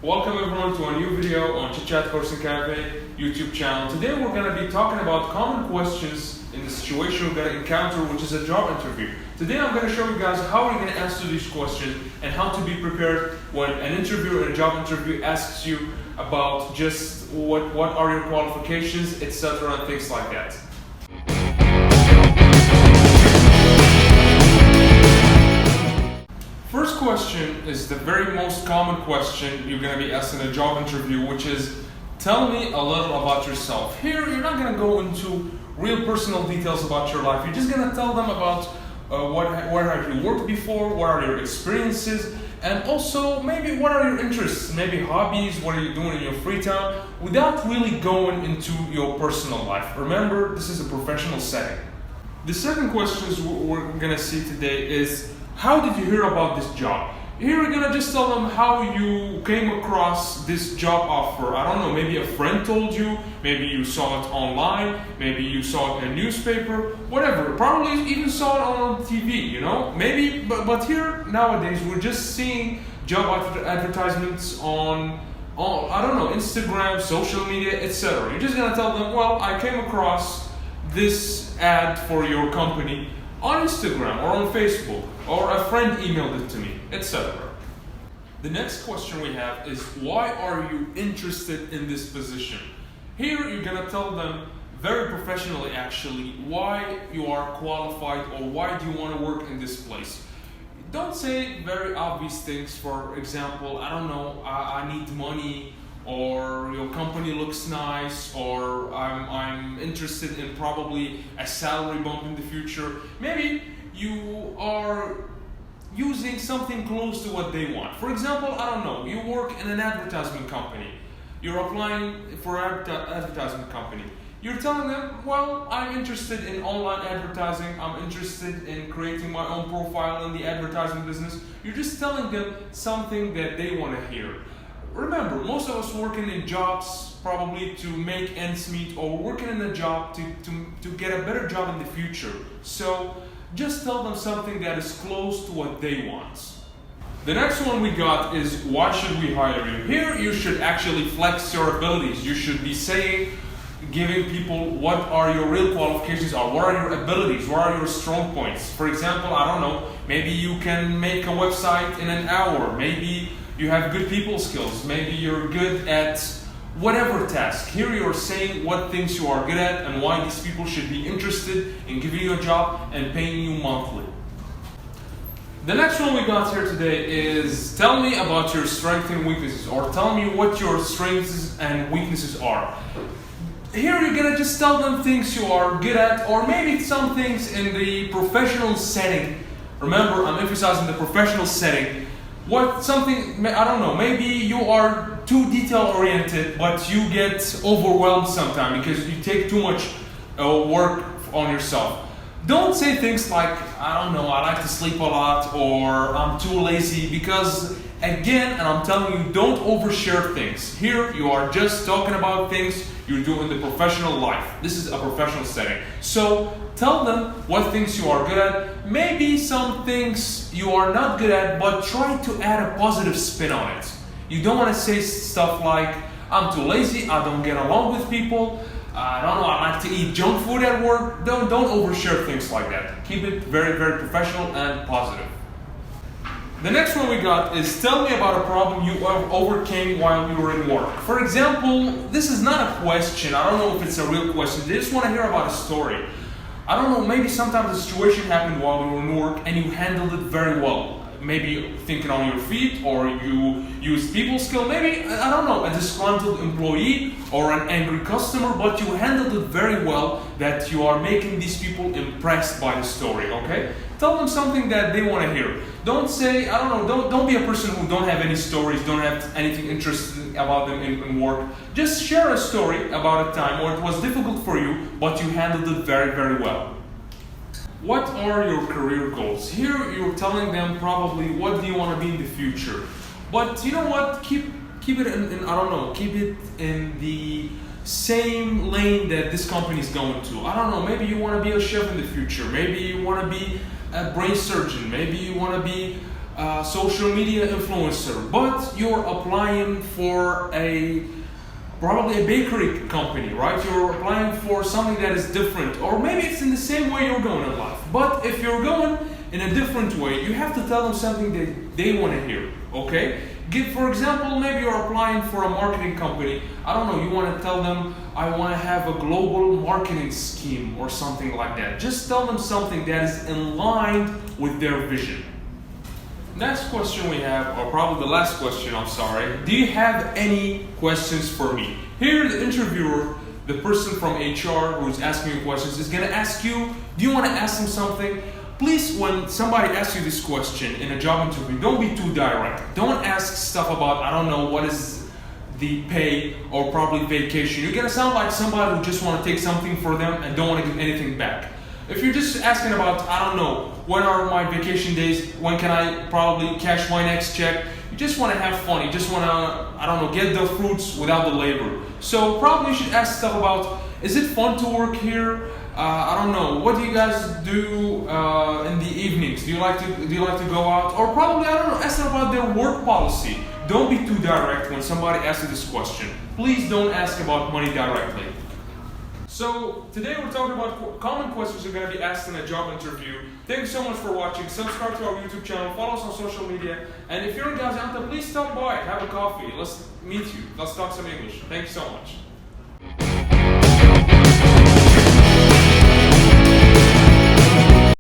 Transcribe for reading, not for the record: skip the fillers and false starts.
Welcome everyone to a new video on Chit Chat Course and Cafe YouTube channel. Today we're going to be talking about common questions in the situation we're going to encounter, which is a job interview. Today I'm going to show you guys how you're going to answer these questions and how to be prepared when an interviewer in a job interview asks you about just what are your qualifications, etc. and things like that. First question is the very most common question you're going to be asked in a job interview, which is, tell me a little about yourself. Here, you're not going to go into real personal details about your life. You're just going to tell them about where have you worked before, what are your experiences, and also maybe what are your interests, maybe hobbies, what are you doing in your free time, without really going into your personal life. Remember, this is a professional setting. The second question we're going to see today is, how did you hear about this job? Here we're gonna just tell them how you came across this job offer. I don't know, maybe a friend told you, maybe you saw it online, maybe you saw it in a newspaper, whatever. Probably even saw it on TV, you know? Maybe, but here nowadays we're just seeing job advertisements on I don't know, Instagram, social media, etc. You're just gonna tell them, well, I came across this ad for your company on Instagram or on Facebook, or a friend emailed it to me, etc. The next question we have is, why are you interested in this position? Here you're gonna tell them very professionally actually why you are qualified or why do you want to work in this place. Don't say very obvious things. For example, I don't know, I need money, or your company looks nice, or I'm interested in probably a salary bump in the future. Maybe you are using something close to what they want. For example, I don't know, you work in an advertisement company. You're applying for an advertisement company. You're telling them, well, I'm interested in online advertising. I'm interested in creating my own profile in the advertising business. You're just telling them something that they want to hear. Remember, most of us working in jobs probably to make ends meet, or working in a job to get a better job in the future. So just tell them something that is close to what they want. The next one we got is, why should we hire you? Here you should actually flex your abilities. You should be saying, giving people what are your real qualifications are, what are your abilities, what are your strong points. For example, I don't know, maybe you can make a website in an hour, maybe you have good people skills, maybe you're good at whatever task. Here you're saying what things you are good at and why these people should be interested in giving you a job and paying you monthly. The next one we got here today is, tell me about your strengths and weaknesses, or tell me what your strengths and weaknesses are. Here you're gonna just tell them things you are good at, or maybe some things in the professional setting. Remember, I'm emphasizing the professional setting. I don't know, maybe you are too detail oriented, but you get overwhelmed sometimes because you take too much work on yourself. Don't say things like, I don't know, I like to sleep a lot, or I'm too lazy, because again, and I'm telling you, don't overshare things. Here you are just talking about things you do in the professional life. This is a professional setting. So tell them what things you are good at, maybe some things you are not good at, but try to add a positive spin on it. You don't want to say stuff like, I'm too lazy, I don't get along with people, I don't know, I like to eat junk food at work. Don't overshare things like that. Keep it very, very professional and positive. The next one we got is, tell me about a problem you overcame while you were in work. For example, this is not a question. I don't know if it's a real question. They just want to hear about a story. I don't know, maybe sometimes a situation happened while you were in work and you handled it very well. Maybe thinking on your feet, or you use people skill. Maybe, I don't know, a disgruntled employee or an angry customer, but you handled it very well that you are making these people impressed by the story, okay? Tell them something that they want to hear. Don't say, I don't know, don't be a person who don't have any stories, don't have anything interesting about them in work. Just share a story about a time where it was difficult for you, but you handled it very, very well. What are your career goals? Here you're telling them probably what do you want to be in the future. But you know what? Keep it in I don't know, keep it in the same lane that this company is going to. I don't know, maybe you want to be a chef in the future. Maybe you want to be a brain surgeon. Maybe you want to be social media influencer, but you're applying for probably a bakery company, right? You're applying for something that is different, or maybe it's in the same way you're going in life. But if you're going in a different way, you have to tell them something that they want to hear, okay? For example, maybe you're applying for a marketing company. I don't know, you want to tell them, I want to have a global marketing scheme or something like that. Just tell them something that is in line with their vision. Next question we have, or probably the last question, I'm sorry. Do you have any questions for me? Here, the interviewer, the person from HR who's asking you questions, is going to ask you, do you want to ask them something? Please, when somebody asks you this question in a job interview, don't be too direct. Don't ask stuff about, I don't know, what is the pay or probably vacation. You're going to sound like somebody who just want to take something for them and don't want to give anything back. If you're just asking about, I don't know, when are my vacation days, when can I probably cash my next check, you just want to have fun, you just want to, I don't know, get the fruits without the labor. So probably you should ask stuff about, is it fun to work here? I don't know, what do you guys do in the evenings? Do you like to go out? Or probably, I don't know, ask them about their work policy. Don't be too direct when somebody asks you this question. Please don't ask about money directly. So today we're talking about common questions you're going to be asked in a job interview. Thank you so much for watching. Subscribe to our YouTube channel, follow us on social media, and if you're in Gaziantep, please stop by, have a coffee. Let's meet you. Let's talk some English. Thank you so much.